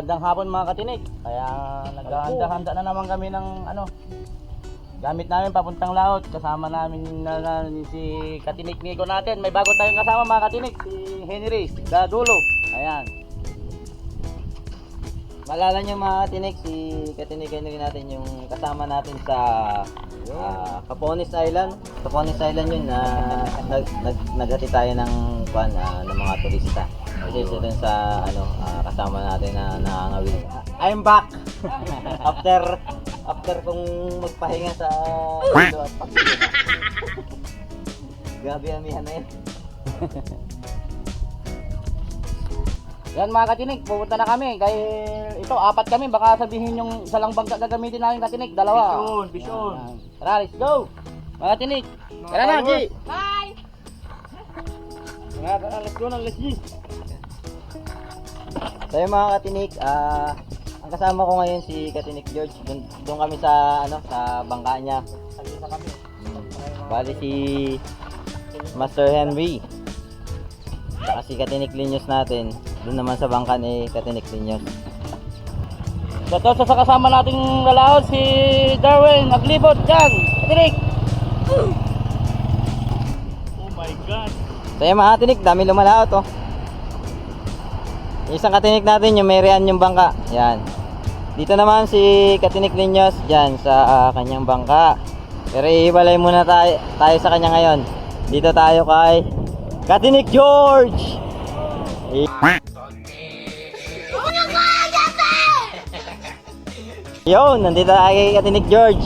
Magandang hapon mga katinik. Kaya naghahanda-handa na naman kami ng gamit namin papuntang laot. Kasama namin si katinik Nico natin. May bago tayong kasama mga katinik, si Henry Dadulo. Ayan. Malala nyo mga katinik, si katinik Henry natin yung kasama natin sa Capones Island. Capones Island yun na naghati tayo ng mga turista. Kasi isa dun sa kasama natin na nakangawil. I'm back! after kung magpahinga sa ilo at pagpahinga. Grabe amihan na yun. Yan mga katinik, pupunta na kami. Dahil ito, 4 kami. Baka sabihin yung isa lang bangka gagamitin namin katinik. 2. Bison. Tara, let's go! Mga katinik. Tara na, G! Bye! Tara, let's go na, let's G! So yung mga katinik, ang kasama ko ngayon si Katinik George. Doon kami sa sa bangka niya. Bali si Master Henry. Saka si Katinik Linyos natin. Doon naman sa bangka ni Katinik Linyos. Ito sa kasama nating lalahod si Darwin Maglibot dyan. Katinik! Oh my God! So yung mga katinik, dami lumalaot oh. Yung isang katinik natin, yung Marian yung bangka. Yan. Dito naman si Katinik Linyos dyan sa kanyang bangka. Pero ihiwalay muna tayo sa kanya ngayon. Dito tayo kay Katinik George! Yo, nandito tayo kay Katinik George.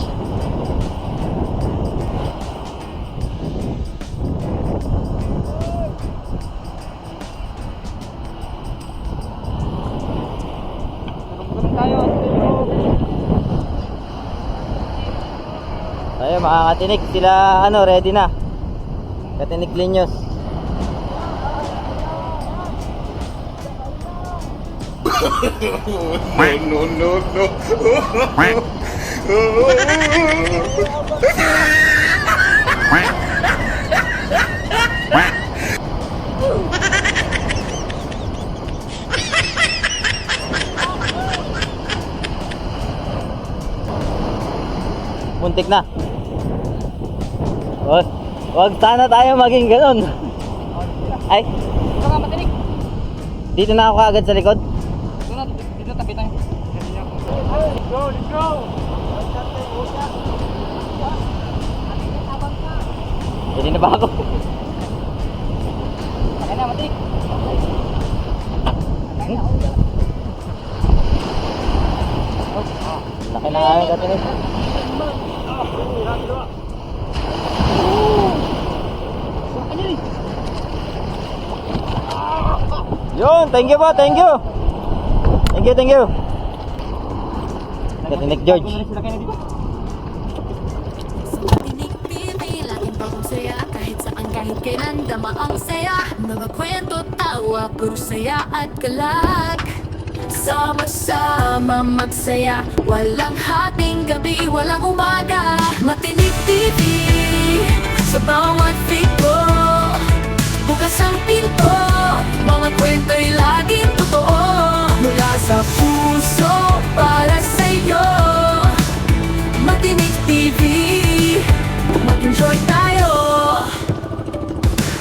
Tayo mga katinik, sila ready na. Katinik Linyos. No. Muntik na. Wag sana tayo maging ganun. Ay, Ito nga katinik. dito na ako agad sa likod. Dito tabi tayo. Let's go! Hindi na ba ako? Kaya na, matik. Laki na nga yung katinik. Yun, thank you po, thank you. Thank you. Katinik George. Katinik TV, laging bagong saya. Kahit saan, kahit kailan, dama ang saya. Mga kwento, tawa, puro saya at galag. Sama-sama magsaya. Walang hating gabi, walang umaga. Katinik TV, sa bawat fiko. Bukas ang pinto, mga kwento'y laging totoo. Mula sa puso, para sa'yo. Katinik TV, mag-enjoy tayo.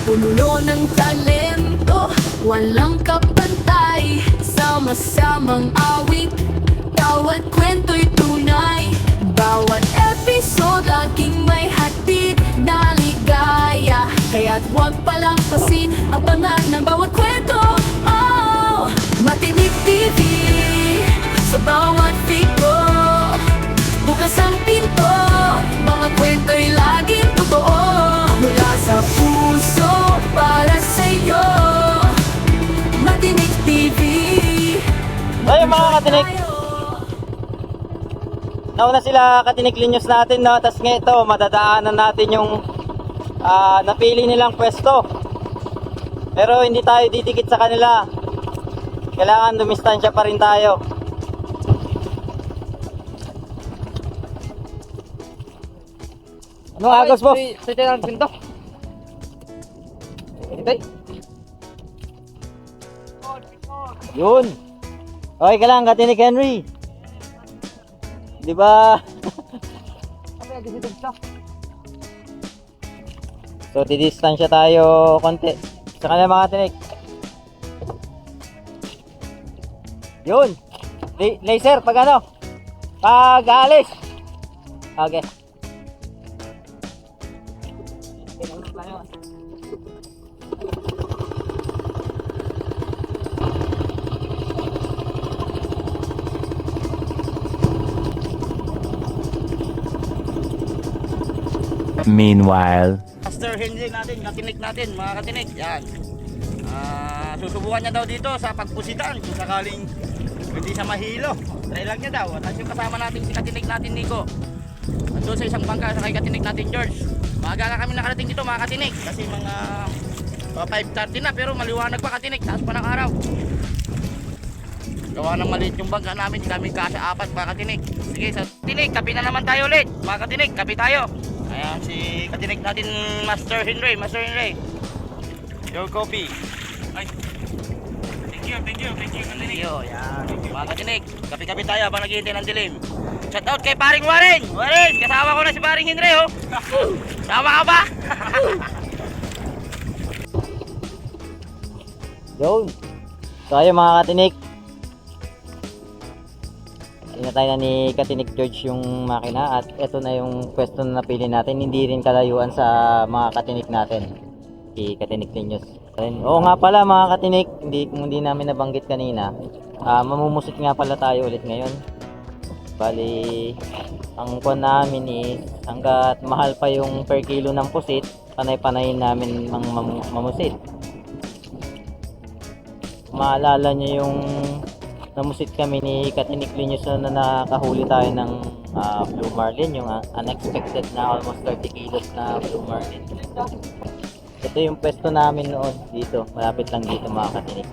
Puno ng talento, walang kapantay. Sama-samang awit, bawat kwento'y tunay. Bawat episode, laging may hatid na ligaya. Kaya't huwag palampasin, abangan ng bawat kwento. Oh, Katinik TV, sa bawat fiko. Bukas ang pinto, mga kwento'y laging totoo. Mula sa puso, para sa'yo. Katinik TV. Ay mga katinik, nauna sila Katinik Linyos natin, no? Tapos ngayon ito, madadaanan natin yung napili nilang pwesto. Pero hindi tayo didikit sa kanila. Kailangan dumistansya pa rin tayo. Anong agos boss? Sito ng pinto. Ito. Yun. Okay ka lang, Katinik Henry. Di ba? So, didistansya tayo konti. Sa kanila mga Katinik. Yun. Laser, pag ano? Pag aalis. Okay. Meanwhile, Master Henry natin, katinik natin, mga katinik. Yan. Susubukan niya daw dito sa pagpusitan kung sakaling hindi siya mahilo. Try lang niya daw. At yung kasama natin si katinik natin Nico. At doon sa isang bangka sa kay katinik natin George. Maaga na kami nakarating dito mga katinik kasi mga 5:30 na pero maliwanag pa katinik. Taas pa ng araw. Gawa ng maliit yung bangka namin, hindi kami kasya apat mga katinik. Sige, sa katinik, kapi na naman tayo ulit. Mga katinik, kapi tayo. Ayan si katinik natin Master Henry. Your coffee. Ay. Thank you, katinik. Yo, yan. Mga katinik, kapi-kapi tayo habang naghihintay ng dilim. Shout out kay paring Warren. Warren, kasama ko na si paring Henry, oh. Sama ka ba? Yun. So ayun mga Katinik. Inatay na ni Katinik George yung makina at ito na yung pwesto na napili natin. Hindi rin kalayuan sa mga Katinik natin. Si Katinik Ninyos. Oo nga pala mga Katinik, hindi namin nabanggit kanina. Mamumusit nga pala tayo ulit ngayon. Bali, ang kuwan namin is hanggat mahal pa yung per kilo ng pusit, panay-panayin namin mamusit. Maalala nyo yung namusit kami ni Katinik Linyos na nakahuli tayo ng blue marlin, yung unexpected na almost 30 kilos na blue marlin. Ito yung pwesto namin noon dito, malapit lang dito mga Katinik.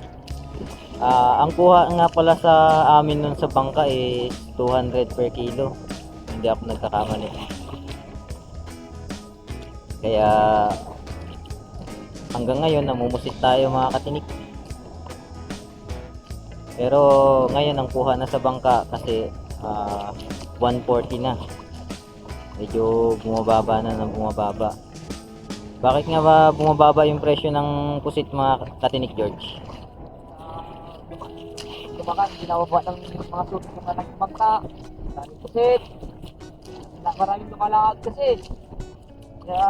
Ang kuha nga pala sa amin nun sa bangka is 200 per kilo. Hindi ako nagkakamali. Kaya hanggang ngayon namumusit tayo mga Katinik. Pero ngayon ang kuha na sa bangka kasi 140 na. Medyo bumababa na ng bumababa. Bakit nga ba bumababa yung presyo ng pusit mga Katinik George? Baka hindi nawaba ng mga sulit ng anak ng bangka. Maraming pusit. Maraming lumalakad kasi. Kaya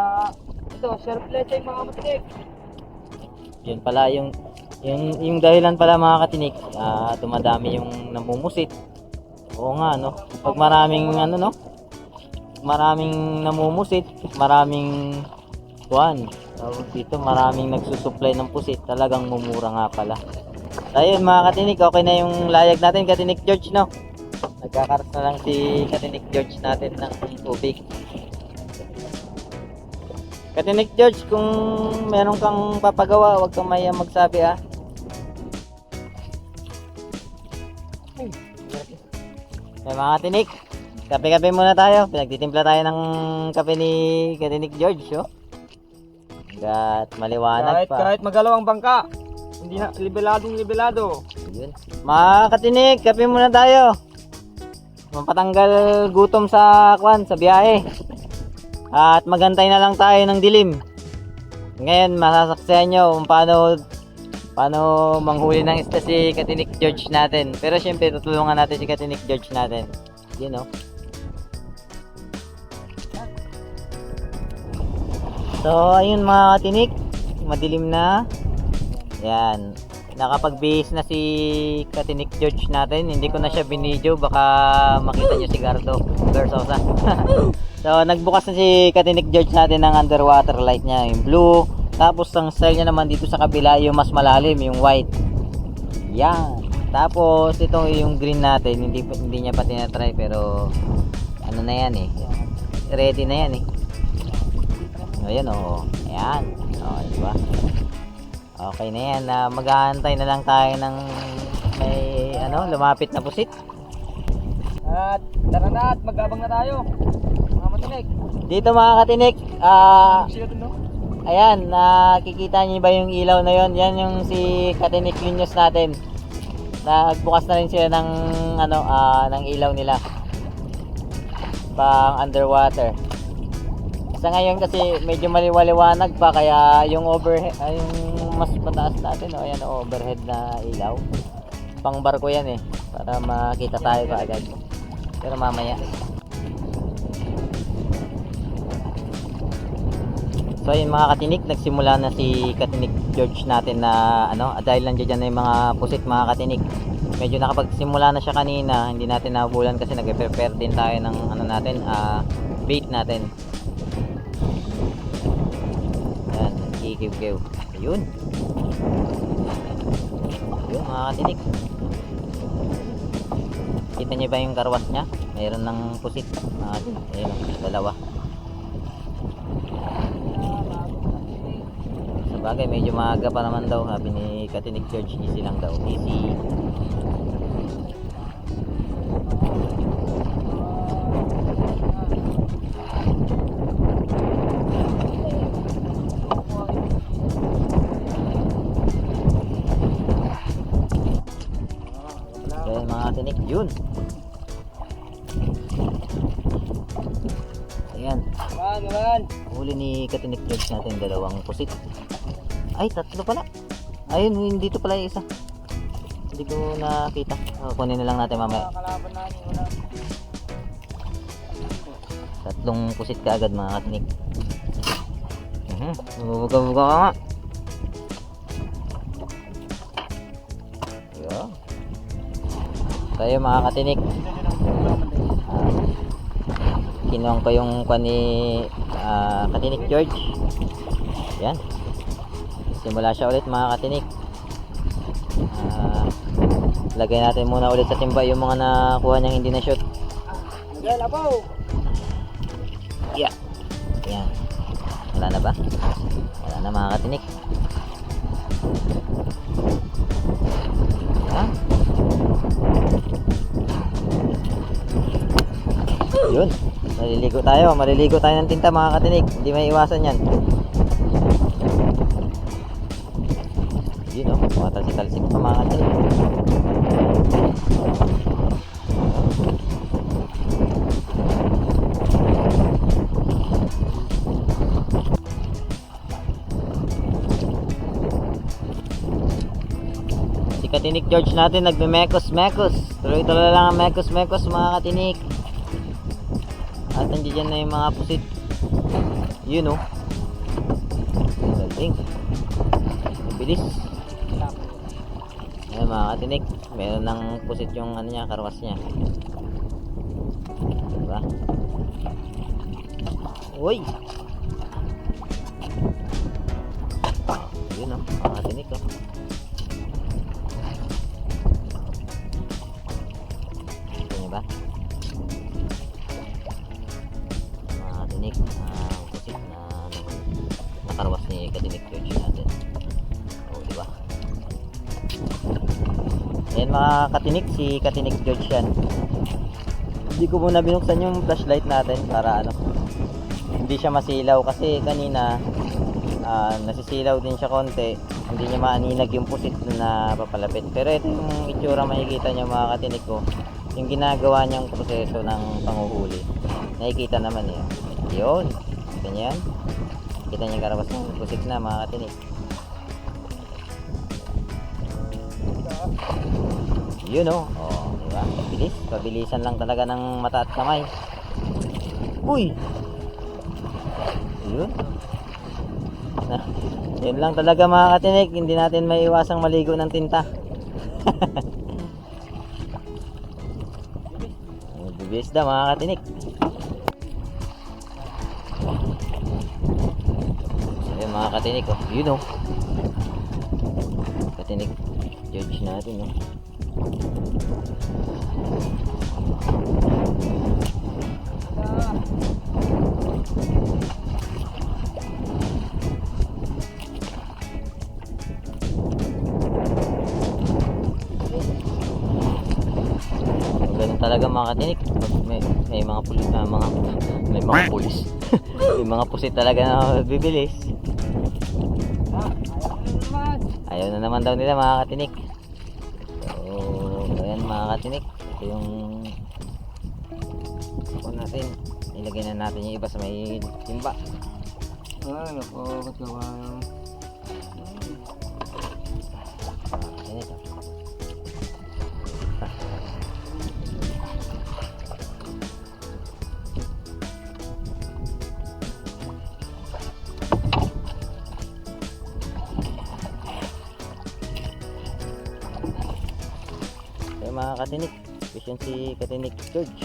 ito, surplus yung mga matinik. Yun pala yung dahilan pala mga Katinik, dumadami yung namumusit. Oo nga no. Pag maraming maraming namumusit, maraming dito maraming nagsusupply ng pusit, talagang mumura nga pala. Ayun mga Katinik, okay na yung layag natin Katinik George no. Nagkakaroon na lang si Katinik George natin ng tubig. Katinik George, kung meron kang papagawa, huwag kang maya magsabi May mga Katinik, kape-kape muna tayo. Pinagtitimpla tayo ng kape ni Katinik George oh. Hanggat maliwanag pa. Kahit magalaw ang bangka, hindi na libelado. Yun. Mga Katinik, kape muna tayo. Mapatanggal gutom sa biyahe. At magantay na lang tayo ng dilim. Ngayon, masasaksihan nyo kung paano manghuli ng isda si Katinik George natin. Pero syempre, tutulungan natin si Katinik George natin. Yun oh. So, ayun mga Katinik. Madilim na. Yan. Nakapagbihis na si Katinik George natin. Hindi ko na siya binidyo. Baka makita nyo si Garzosa. So, nagbukas na si Katinik George natin ng underwater light niya. Yung blue. Tapos, ang style niya naman dito sa kabila, yung mas malalim, yung white. Yan. Tapos, ito yung green natin. Hindi niya pa tinatry. Pero, ano na yan eh. Ready na yan eh. Ayan o. Ayan. O, diba? Okay na yan. Mag-aantay na lang tayo ng may lumapit na pusit. At tara na at mag-abang na tayo. Mga matinik. Dito mga Katinik, Sila dun no? ayan, nakikita niyo ba yung ilaw na yon? Yan yung si Katinik Linyos natin. nagbukas na rin sila ng ano ng ilaw nila pang underwater. Sa ngayon kasi medyo maliwaliwanag pa kaya yung overhead yung mas mataas natin ayan overhead na ilaw. Pang barko yan para makita tayo kaagad. Pero mamaya. So yun mga katinik, nagsimula na si Katinik George natin na dahil nandiyan na yung mga pusit mga katinik. Medyo nakapagsimula na siya kanina, hindi natin nabulan kasi nagpe-prepare din tayo ng bait natin. Ayan, kikiw-kiw. Ayun. Ayun mga katinik. Kita niyo ba yung karwas niya? Mayroon ng pusit. Ayun, dalawa. Bagay medyo maaga pa naman daw, sabi ni Katinik George, easy lang daw, easy. Okay mga Katinik, yun. Ayan. Huli ni Katinik George natin dalawang pusit. Ay, tatlo pala. Ayun, dito pala yung isa. Hindi ko nakita. Kunin na lang natin mamaya. Tatlong pusit ka agad mga katinik. Buga-buga ka nga. Ayan. Tayo mga katinik. Kinuwang ko yung ni Katinik George. Yan. Simula siya ulit mga katinik. Lagay natin muna ulit sa timba yung mga nakuha niyang hindi na shoot. Yeah. Yan. Wala na ba? Wala na mga katinik. Yan. Yun. Maliligo tayo ng tinta mga katinik. Hindi may iwasan yan. Yun matalsik-talsik pa mga katinik. Si Katinik George natin nagme-mekos-mekos. Tuloy-tuloy lang ang mekos-mekos mga katinik. At nandiyan na yung mga pusit. Yun galing. Bilis. Ayan mga katinik, meron ng pusit yung karwas niya. Diba? Uy! Yun mga katinik Ito niyo ba? Mga katinik, pusit na nakarwas ni Katinik George natin. Diba? Ayan mga katinik, si Katinik George yan. Hindi ko muna binuksan yung flashlight natin para hindi siya masilaw kasi kanina nasisilaw din siya konti. Hindi niya maaninag yung pusit na papalapit. Pero ito yung itsura makikita niyo mga katinik ko. Yung ginagawa niyang proseso ng panguhuli. Nakikita naman Yun. Kita niyo yan? Kita niyo yung karabas ng pusit na mga katinik. Yun diba? Bilis, pabilisan lang talaga ng mata at kamay. Uy! Yun. Yun lang talaga mga katinik, hindi natin may iwasang maligo ng tinta. Bilis na mga katinik. Ayun mga katinik yun Katinik George natin ganun talaga mga katinik. May mga pulis may mga pulis. May mga pusit talaga na bibilis. Ayaw na naman daw nila mga katinik. So mga katinik. Ito yung ako natin. Ilagay na natin yung iba sa may timba. Ay, ako, katawa. Ganito. Kaya mga katinik, special si Katinik George.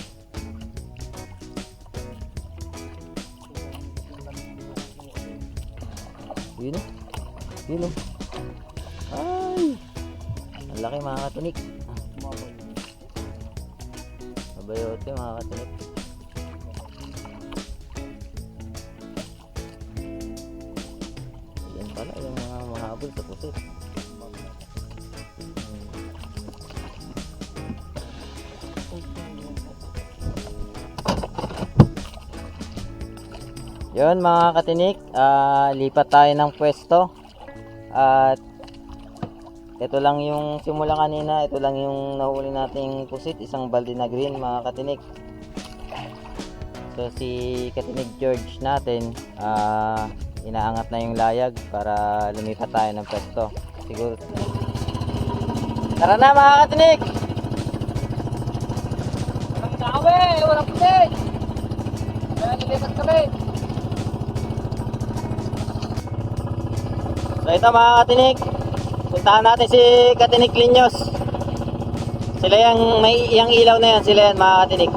Yun o. Yun o. Ay! Ang laki mga katinik. Mabayote mga katinik. Yan pala yung mga mahabol sa pusit. Yun mga katinik, lipat tayo ng pwesto. At ito lang yung simula kanina, ito lang yung nahuli nating pusit, isang balde na green mga katinik. So si Katinik George natin, inaangat na yung layag para lumipat tayo ng pwesto. Siguro. Tara na mga katinik! Walang kawe, walang pusit! Kaya nilipat kami! So ito mga katinik, puntahan natin si Katinik Linyos. Sila yung may yung ilaw na yan, sila yan mga katinik.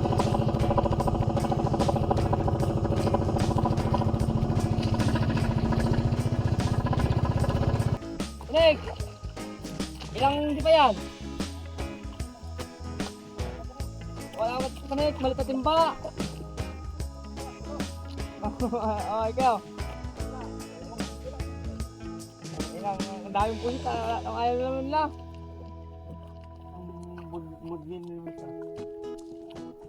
Nick! Ilang di pa yan? Wala ka pa Nick, malipatin ba? Oh, ikaw. Ang daming pusit, ang ayaw naman nila.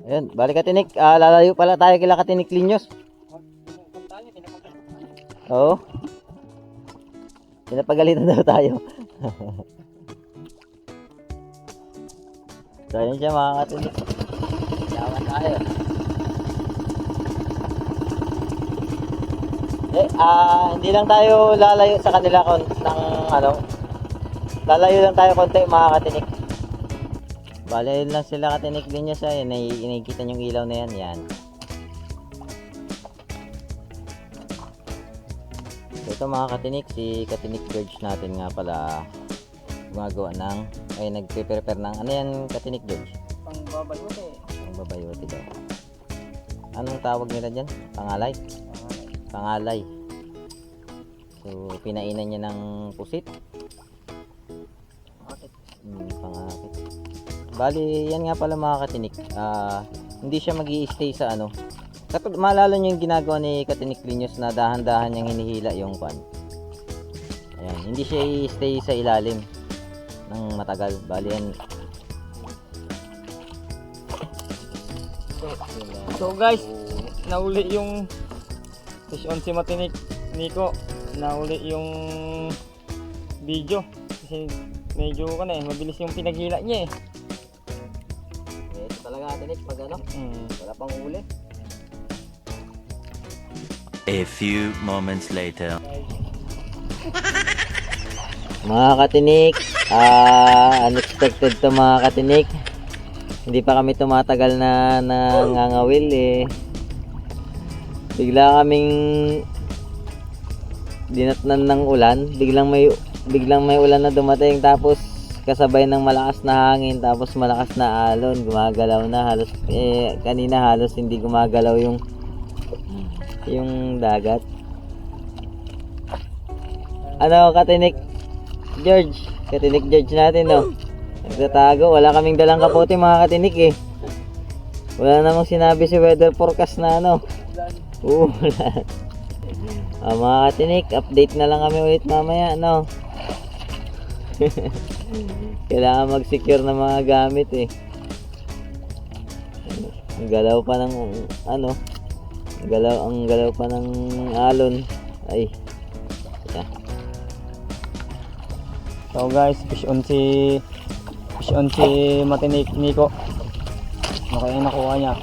Ayun, balik Katinik, lalayo pala tayo kila Katinik Linyos. Oo. Pinapagalitan daw tayo. So yun siya mga katinik. Yawan tayo. Hindi lang tayo lalayo sa kanila ng lalayo lang tayo konti mga katinik. Bale yun lang sila Katinik din niya sa yan, nakikita yung ilaw na yan, yan. So ito mga katinik, si Katinik George natin nga pala gumagawa ng, ay nagpe-prepare ng, ano yan Katinik George? Pangbabayote. Pangbabayote daw. Anong tawag nila dyan? Pangalay? Pangalay. So pinainan niya ng pusit. Pangakit. Bali yan nga pala mga katinik, hindi siya magi-stay sa ano. Maalala nyo yung ginagawa ni Katinik Linyos na dahan-dahan niyang hinihila yung pan. Ayan, hindi siya i-stay sa ilalim ng matagal. Bali yan. So guys, nauli yung session si Matinik Nico, nauli yung video kasi medyo mabilis yung pinaghila niya eh. Ito talaga Katinik pag ano, wala pang huli. A few moments later. Mga katinik, unexpected to mga katinik. Hindi pa kami tumatagal na nangangawil eh. Bigla kaming dinatnan ng ulan, biglang may ulan na dumating, tapos kasabay ng malakas na hangin, tapos malakas na alon, gumagalaw na halos kanina halos hindi gumagalaw yung dagat. Ano Katinik George? Katinik George natin no. Nagtatago, wala kaming dalang kapote mga katinik eh. Wala namang sinabi si weather forecast na ano. Uulan. Mga katinik, update na lang kami ulit mamaya no. Kailangan mag-secure ng mga gamit eh. Ang galaw pa ng ano, ang galaw pa ng alon. Ay. Yeah. So guys, fish on si fish on si Matinik Nico. Ano kaya yung nakuha niya?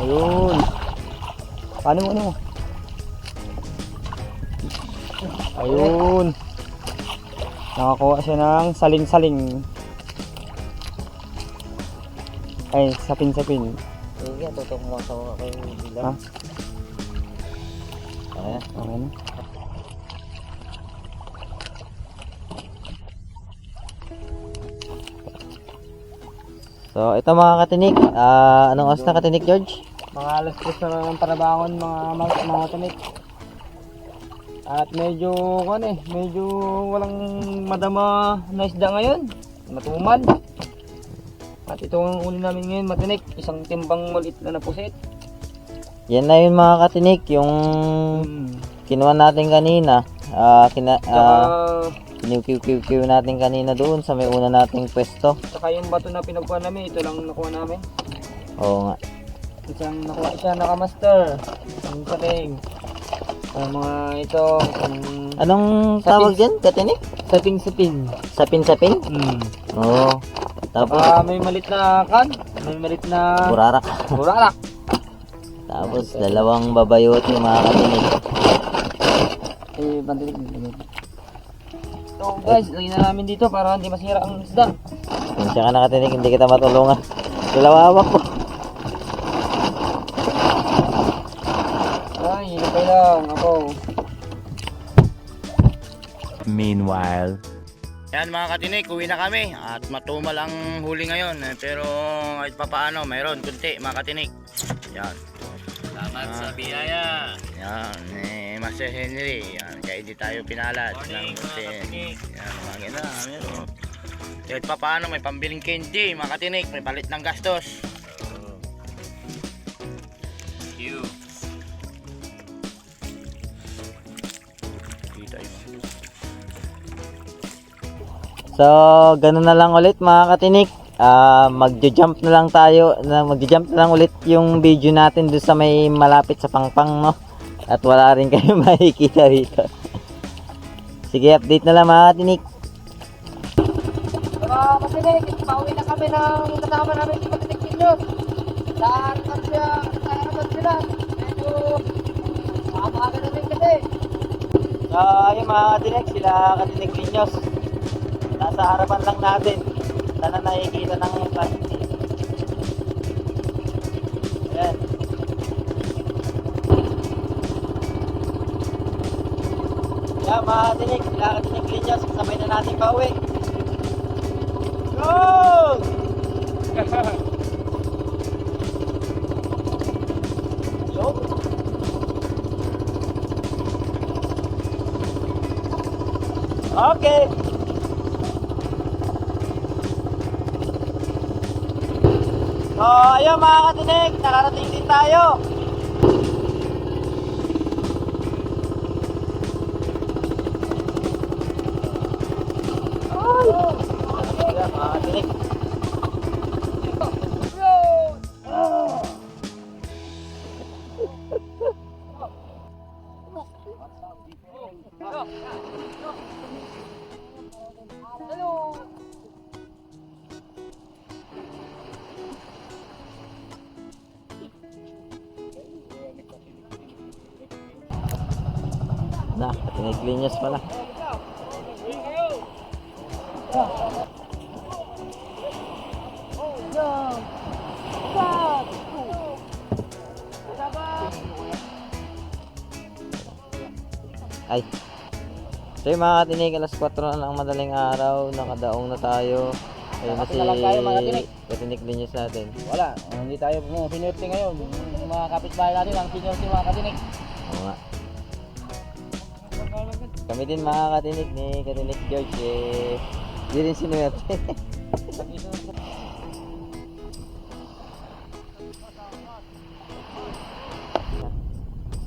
Ayun. Paano mo? Ayun. Nakakuha siya ng saling-saling. Ay, sapin-sapin. Sige, tutok mo sa mga kayo Ha? bilang. Ayan. Okay na. So, ito mga katinik. Anong oras na katinik, George? Mga alas 3 na ng parabangon mga tanik. At medyo medyo walang madama na isda ngayon. Matumal. At ito ang uli namin ngayon, Matinik, isang timbang maliit na pusit. Yan na yun mga katinik, yung kinuha natin kanina. Kiniw-kiw natin kanina doon sa may una nating pwesto. Saka yung bato na pinagkuha namin, ito lang nakuha namin. Oo nga. Isang nakuha siya, nakamaster. Ang saling. Mga ito, Anong tawag dyan, katinik? saping-sapin. Sapin-sapin? Oo. Tapos, May malit na may malit na burarak. burarak. Tapos, dalawang babayot yung mga katinik. Bandilig. So guys, lagyan na namin dito para hindi masira ang isda. Kung siya ka nakatinik, hindi kita matulungan. Dalawawak ko. Ay, hinapay lang ako. Meanwhile. Yan mga katinik, uwi na kami at matumal ang huli ngayon, pero kahit papaano mayroon kunti mga katinik. Yan. Salamat sa biyaya. Yan, Master Henry. Yan, kaya di tayo pinalad ng kunti. Yan, mga na, meron. Kahit papaano may pambiling candy mga katinik, may palit ng gastos. You. So, ganun na lang ulit mga katinik. Magja-jump na lang tayo. Magja-jump na lang ulit yung video natin doon sa may malapit sa pangpang, no? At wala rin kayo makikita rito. Sige, update na lang mga katinik. Matinik, pauwi na kami ng kasama namin si Matinik ninyo. Saan sila? Medyo maaga na rin kasi. So, ayun mga katinik, sila katinik Linyos. Nasa harapan lang natin. Sana nakikita ng plastic. Ayan. Yan mga katinik, sila katinik Linyos. Sabay na natin pauwi. Go! Yo! Okay. So, ayun mga katinik, nakarating din tayo. Ayan mga katinik. Na, katinik Linyos pala. Ay. So yung mga katinik, alas 4 na ng madaling araw, nakadaong na tayo. Ayun na si katinik Linyos natin. Wala, hindi tayo sinurte ngayon. Yung mga kapitbahay natin ang sinurte mga katinik. Oo nga. Kami din mga katinik ni Katinik George, hindi rin sinuwerte.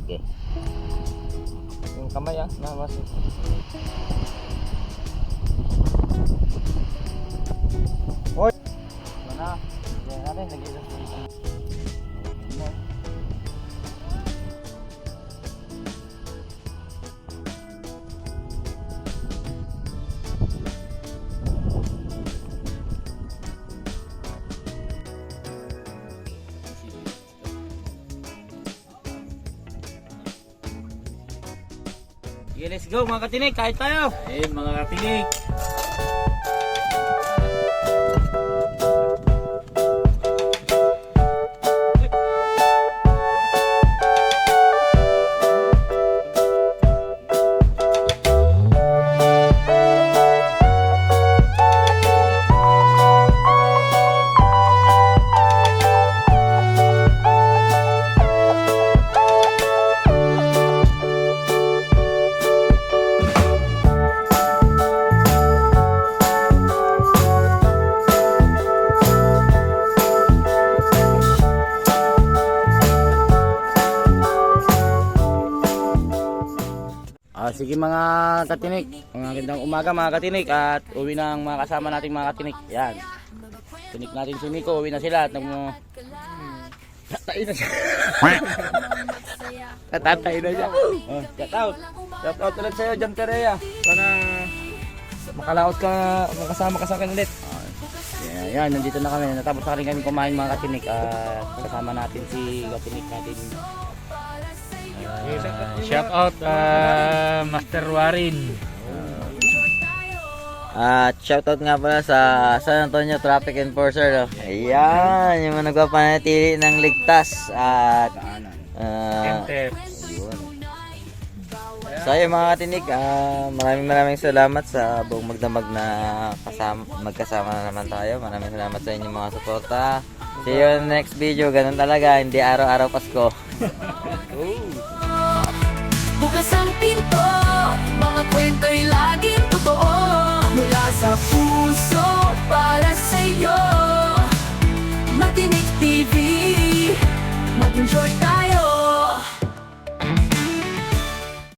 Okay. Yung kamay namas. Oy! Wala, yan natin, nag-iisip. Sige, let's go mga katinik, kahit tayo. Eh, mga katinik. Sige mga katinik, magandang umaga mga katinik at uwi na ang mga kasama nating mga katinik. Yan. Tinik natin si Nico, uwi na sila at tatay na siya. Tatay na siya. Oh, shout out. Shout out ulit sa'yo, John Perea. Sana makalaot ka, makasama ka sa akin ulit. Yan, nandito na kami. Natapos na rin kami kumain mga katinik at kasama natin si katinik natin. Shout out Master Warin. At shoutout nga pala sa San Antonio Traffic Enforcer. No? Ayan, yung mga nagpapanatili ng ligtas at Enter. so ayun mga katinik, maraming salamat sa buong magdamag na magkasama na naman tayo. Maraming salamat sa inyong mga suporta. See you in the next video. Ganun talaga, hindi araw-araw Pasko. Bukas ang pinto, mga kwento'y laging totoo. Mula sa puso para sa'yo.